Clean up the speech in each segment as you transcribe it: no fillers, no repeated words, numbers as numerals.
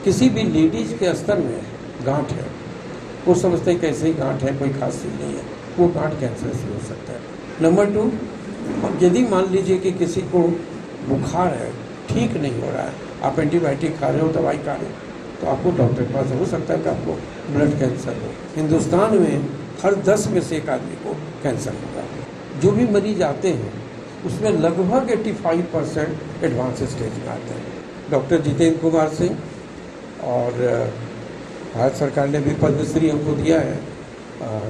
किसी भी लेडीज के स्तर में गांठ है, वो समझते हैं कैसे ही गांठ है, कोई खास चीज़ नहीं है, वो गांठ कैंसर से हो सकता है। नंबर 2, यदि मान लीजिए कि किसी को बुखार है, ठीक नहीं हो रहा है, आप एंटीबायोटिक खा रहे हो, दवाई खा रहे हो, तो आपको डॉक्टर के पास हो सकता है कि आपको ब्लड कैंसर हो। हिंदुस्तान में हर 10 में से एक आदमी को कैंसर होगा। जो भी मरीज आते हैं उसमें लगभग 85% एडवांस स्टेज में आते हैं। डॉक्टर जितेंद्र कुमार सिंह और भारत सरकार ने भी पद्मश्री हमको दिया है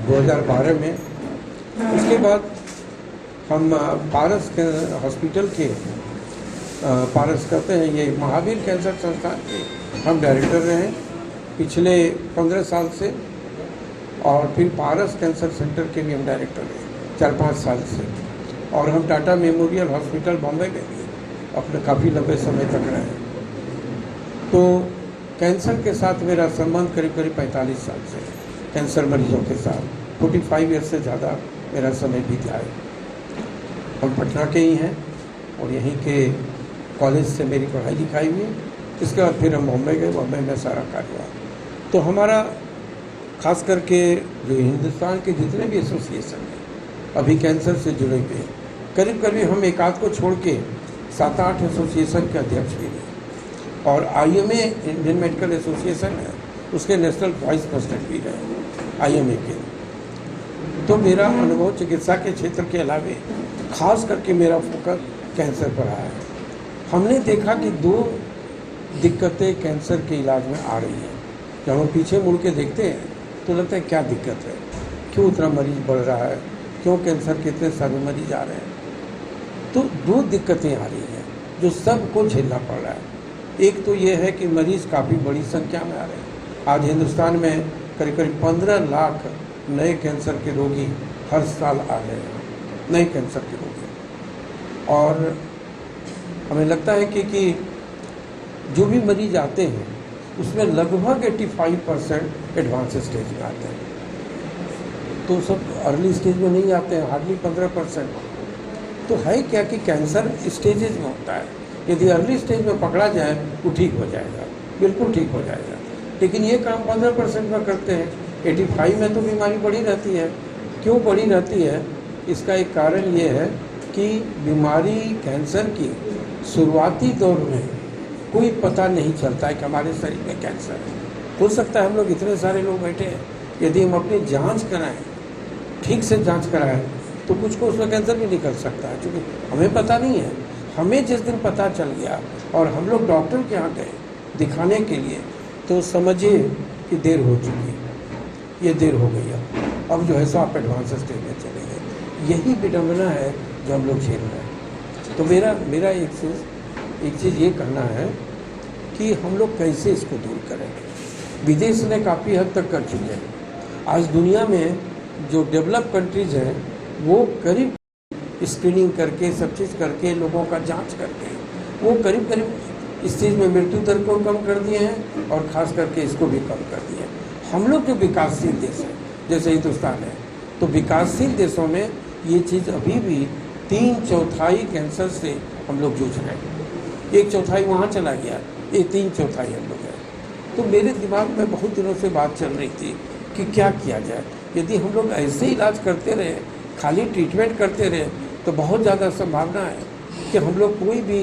2012 में। उसके बाद हम पारस के हॉस्पिटल के पारस कहते हैं, ये महावीर कैंसर संस्थान के हम डायरेक्टर रहे हैं पिछले 15 साल से, और फिर पारस कैंसर सेंटर के भी हम डायरेक्टर रहे 4-5 साल से, और हम टाटा मेमोरियल हॉस्पिटल बॉम्बे में भी अपने काफ़ी लंबे समय तक रहे हैं। तो कैंसर के साथ मेरा संबंध करीब 45 साल से, कैंसर मरीजों के साथ 45 ईयर से ज़्यादा मेरा समय बीत है। हम पटना के ही हैं और यहीं के कॉलेज से मेरी पढ़ाई लिखाई हुई। इसके बाद फिर हम बॉम्बे गए, बॉम्बे में सारा कार्य हुआ। तो हमारा खास करके जो हिंदुस्तान के जितने भी एसोसिएशन हैं अभी कैंसर से जुड़े हुए हैं, करीब करीब हम एक आध को छोड़ के 7-8 एसोसिएशन के अध्यक्ष भी हैं, और IMA इंडियन मेडिकल एसोसिएशन है, उसके नेशनल वाइस प्रेसिडेंट भी रहे IMA के। तो मेरा अनुभव चिकित्सा के क्षेत्र के अलावे खास करके मेरा फोकस कैंसर पर रहा है। हमने देखा कि 2 दिक्कतें कैंसर के इलाज में आ रही हैं। जब हम पीछे मुड़ के देखते हैं तो लगता है क्या दिक्कत है, क्यों इतना मरीज बढ़ रहा है, क्यों कैंसर के इतने सारे मरीज आ रहे हैं। तो 2 दिक्कतें आ रही हैं जो सबको झेलना पड़ रहा है। एक तो ये है कि मरीज काफ़ी बड़ी संख्या में आ रहे हैं। आज हिंदुस्तान में करीब 15 लाख नए कैंसर के रोगी हर साल आ रहे हैं, नए कैंसर के रोगी। और हमें लगता है कि जो भी मरीज आते हैं उसमें लगभग 85% एडवांस स्टेज में आते हैं। तो सब अर्ली स्टेज में नहीं आते हैं, हार्डली 15%। तो है क्या कि कैंसर स्टेजेस में होता है। यदि अर्ली स्टेज में पकड़ा जाए तो ठीक हो जाएगा, बिल्कुल ठीक हो जाएगा। लेकिन ये काम 15% में करते हैं, 85 में तो बीमारी बढ़ी रहती है। क्यों बढ़ी रहती है? इसका एक कारण ये है कि बीमारी कैंसर की शुरुआती दौर में कोई पता नहीं चलता है कि हमारे शरीर में कैंसर है। हो सकता है हम लोग इतने सारे लोग बैठे हैं, यदि हम अपनी जांच कराएं, ठीक से जांच कराएं, तो कुछ को उसमें कैंसर भी निकल सकता है, क्योंकि हमें पता नहीं है। हमें जिस दिन पता चल गया और हम लोग डॉक्टर के यहाँ गए दिखाने के लिए, तो समझिए कि देर हो चुकी है, ये देर हो गई। अब जो है सो आप एडवांस स्टेज में चले गए। यही विडम्बना है जो हम लोग झेल रहे हैं। तो मेरा एक चीज़ ये कहना है कि हम लोग कैसे इसको दूर करें। विदेश ने काफ़ी हद तक कर चुके हैं। आज दुनिया में जो डेवलप कंट्रीज़ हैं वो करीब स्क्रीनिंग करके, सब चीज़ करके, लोगों का जांच करके, वो करीब इस चीज़ में मृत्यु दर को कम कर दिए हैं और ख़ास करके इसको भी कम कर दिए हैं। हम लोग जो विकासशील देश हैं जैसे हिंदुस्तान है, तो विकासशील देशों में ये चीज़ अभी भी 3/4 कैंसर से हम लोग जूझ रहे हैं। 1/4 वहाँ चला गया, ये 3/4 हम लोग हैं। तो मेरे दिमाग में बहुत दिनों से बात चल रही थी कि क्या किया जाए। यदि हम लोग ऐसे इलाज करते रहे, खाली ट्रीटमेंट करते रहे, तो बहुत ज़्यादा संभावना है कि हम लोग कोई भी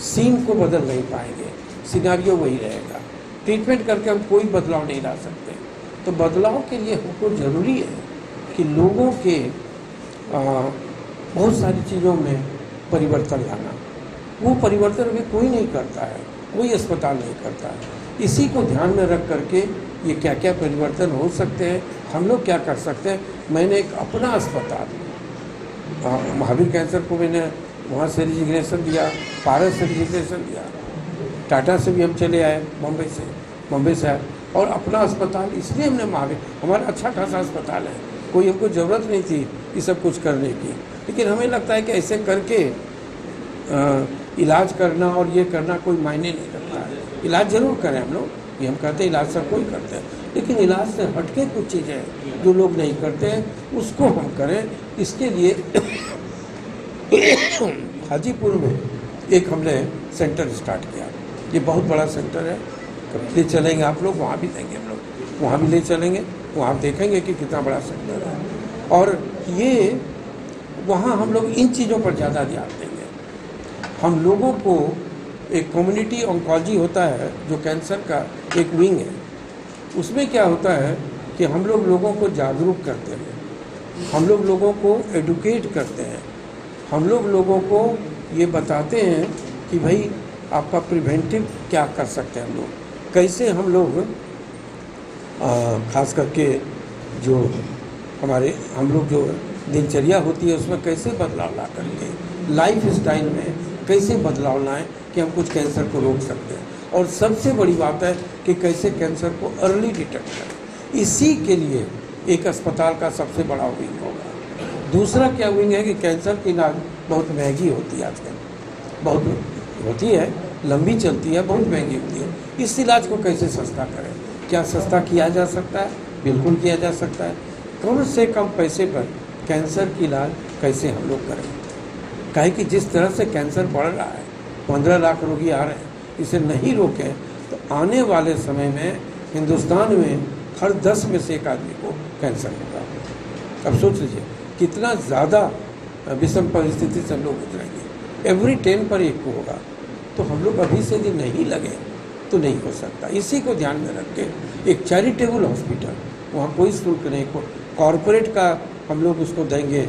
सीन को बदल नहीं पाएंगे, सिनेरियो वही रहेगा। ट्रीटमेंट करके हम कोई बदलाव नहीं ला सकते। तो बदलाव के लिए हमको ज़रूरी है कि लोगों के बहुत सारी चीज़ों में परिवर्तन लाना। वो परिवर्तन अभी कोई नहीं करता है, कोई अस्पताल नहीं करता है। इसी को ध्यान में रख करके ये क्या क्या परिवर्तन हो सकते हैं, हम लोग क्या कर सकते हैं। मैंने एक अपना अस्पताल महावीर कैंसर को मैंने वहाँ से रिजिग्नेशन दिया, पारस से रिजिग्नेशन दिया, टाटा से भी हम चले आए, बॉम्बे से आए। और अपना अस्पताल इसलिए हमने महावीर, हमारा अच्छा खासा अस्पताल है, कोई हमको ज़रूरत नहीं थी ये सब कुछ करने की। लेकिन हमें लगता है कि ऐसे करके इलाज करना और ये करना कोई मायने नहीं रखता है। इलाज ज़रूर करें हम लोग, ये हम कहते हैं इलाज सब कोई करते हैं, लेकिन इलाज से हटके कुछ चीज़ें जो लोग नहीं करते हैं उसको हम करें। इसके लिए हाजीपुर में एक हमने सेंटर स्टार्ट किया। ये बहुत बड़ा सेंटर है, कभी ले चलेंगे आप लोग, वहाँ भी देंगे हम लोग, वहाँ भी ले चलेंगे, वहाँ आप देखेंगे कि कितना बड़ा सेंटर है। और ये वहाँ हम लोग इन चीज़ों पर ज़्यादा ध्यान देंगे। हम लोगों को एक कम्युनिटी ऑन्कोलॉजी होता है जो कैंसर का एक विंग है, उसमें क्या होता है कि हम लोग लोगों को जागरूक करते हैं, हम लोग लोगों को एडुकेट करते हैं, हम लोग लोगों को ये बताते हैं कि भाई आपका प्रिवेंटिव क्या कर सकते हैं हम लोग, कैसे हम लोग खास करके जो हम लोग जो दिनचर्या होती है उसमें कैसे बदलाव ला करके, लाइफ स्टाइल में कैसे बदलाव लाएं कि हम कुछ कैंसर को रोक सकते हैं। और सबसे बड़ी बात है कि कैसे कैंसर को अर्ली डिटेक्ट करें। इसी के लिए एक अस्पताल का सबसे बड़ा विंग होगा। दूसरा क्या विंग है कि कैंसर की इलाज बहुत महंगी होती है आजकल, बहुत होती है, लंबी चलती है, बहुत महंगी होती है। इस इलाज को कैसे सस्ता करें? क्या सस्ता किया जा सकता है? बिल्कुल किया जा सकता है। कम से कम पैसे पर कैंसर की इलाज कैसे हम लोग करें? काहे कि जिस तरह से कैंसर बढ़ रहा है, 15 लाख रोगी आ रहे हैं, इसे नहीं रोकें तो आने वाले समय में हिंदुस्तान में हर 10 में से एक आदमी को कैंसर होगा। अब सोच लीजिए कितना ज़्यादा विषम परिस्थिति से हम लोग गुजरेंगे। एवरी 10 पर एक को होगा। तो हम लोग अभी से यदि नहीं लगे तो नहीं हो सकता। इसी को ध्यान में रख के एक चैरिटेबल हॉस्पिटल, वहाँ कोई शुल्क नहीं, कॉरपोरेट का हम लोग उसको देंगे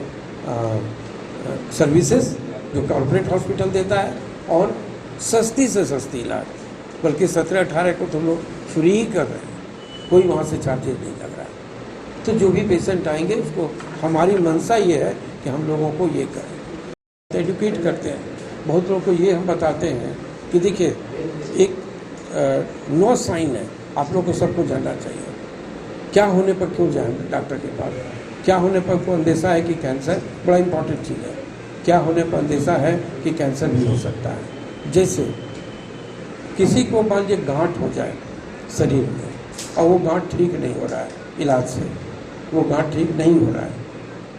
सर्विसेज जो कॉरपोरेट हॉस्पिटल देता है, और सस्ती से सस्ती इलाज, बल्कि 17-18 को तो हम लोग फ्री ही कर रहे हैं, कोई वहाँ से चार्जेज नहीं लग रहा है। तो जो भी पेशेंट आएंगे उसको, हमारी मंशा ये है कि हम लोगों को ये करें, तो एडुकेट करते हैं। बहुत लोगों को ये हम बताते हैं कि देखिए एक नो साइन है, आप लोगों को सबको जानना चाहिए। क्या होने पर क्यों जाएं डॉक्टर के पास? क्या होने पर को अंदेशा है कि कैंसर बड़ा इंपॉर्टेंट चीज़ है। क्या होने पर अंदेशा है कि कैंसर भी हो सकता है। जैसे किसी को मान लीजिए गांठ हो जाए शरीर में और वो गांठ ठीक नहीं हो रहा है, इलाज से वो गांठ ठीक नहीं हो रहा है,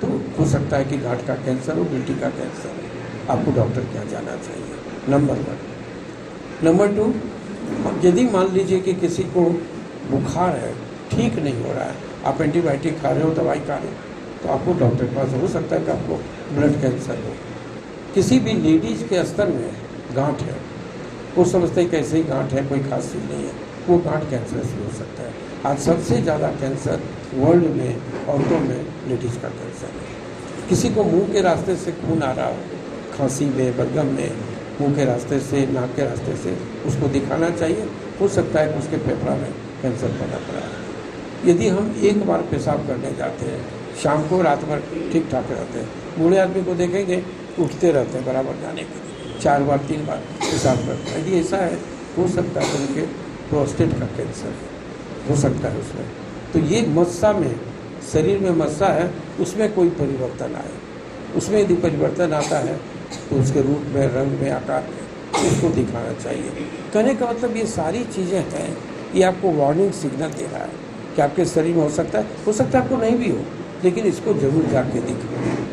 तो हो सकता है कि गांठ का कैंसर हो, गिल्टी का कैंसर हो। आपको डॉक्टर के यहाँ जाना चाहिए, नंबर 1। नंबर 2, यदि मान लीजिए कि किसी को बुखार है, ठीक नहीं हो रहा है, आप एंटीबायोटिक खा रहे हो, दवाई खा रहे हो, तो आपको डॉक्टर के पास हो सकता है कि आपको ब्लड कैंसर हो। किसी भी लेडीज़ के स्तर में गांठ है, वो समझते हैं कैसे ही गांठ है, कोई खास चीज़ नहीं है, वो गांठ कैंसर से हो सकता है। आज सबसे ज़्यादा कैंसर वर्ल्ड में औरतों में लेडीज़ का कैंसर है। किसी को मुंह के रास्ते से खून आ रहा हो, खांसी में, बलगम में, मुंह के रास्ते से, नाक के रास्ते से, उसको दिखाना चाहिए। हो सकता है कि उसके फेफड़ा में कैंसर पैदा पड़ा है। यदि हम एक बार पेशाब करने जाते हैं, शाम को, रात भर ठीक ठाक रहते हैं, बूढ़े आदमी को देखेंगे उठते रहते हैं बराबर जाने के लिए, 4 बार 3 बार पेशाब करते हैं। यदि ऐसा है, हो सकता है उनके प्रोस्टेट का कैंसर हो सकता है उसमें। तो ये मस्सा में, शरीर में मस्सा है, उसमें कोई परिवर्तन आए, उसमें यदि परिवर्तन आता है तो उसके रूप में, रंग में, आकार में उसको दिखाना चाहिए। कहने का मतलब ये सारी चीज़ें हैं, ये आपको वार्निंग सिग्नल दे रहा है कि आपके शरीर में हो सकता है आपको नहीं भी हो, लेकिन इसको जरूर जाके दिखाओ।